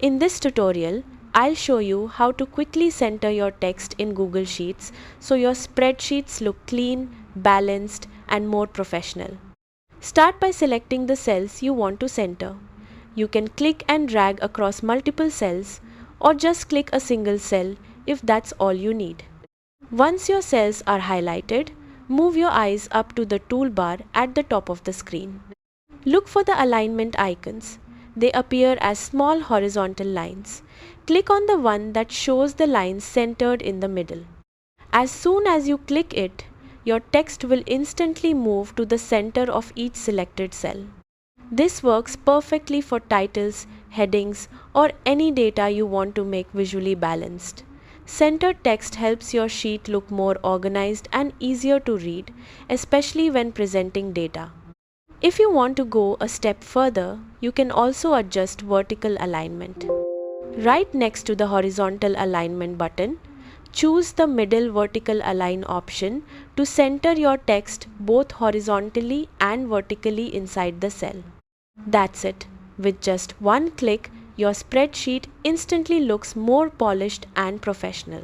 In this tutorial, I'll show you how to quickly center your text in Google Sheets so your spreadsheets look clean, balanced, and more professional. Start by selecting the cells you want to center. You can click and drag across multiple cells or just click a single cell if that's all you need. Once your cells are highlighted, move your eyes up to the toolbar at the top of the screen. Look for the alignment icons. They appear as small horizontal lines. Click on the one that shows the lines centered in the middle. As soon as you click it, your text will instantly move to the center of each selected cell. This works perfectly for titles, headings, or any data you want to make visually balanced. Centered text helps your sheet look more organized and easier to read, especially when presenting data. If you want to go a step further, you can also adjust vertical alignment. Right next to the horizontal alignment button, choose the middle vertical align option to center your text both horizontally and vertically inside the cell. That's it. With just one click, your spreadsheet instantly looks more polished and professional.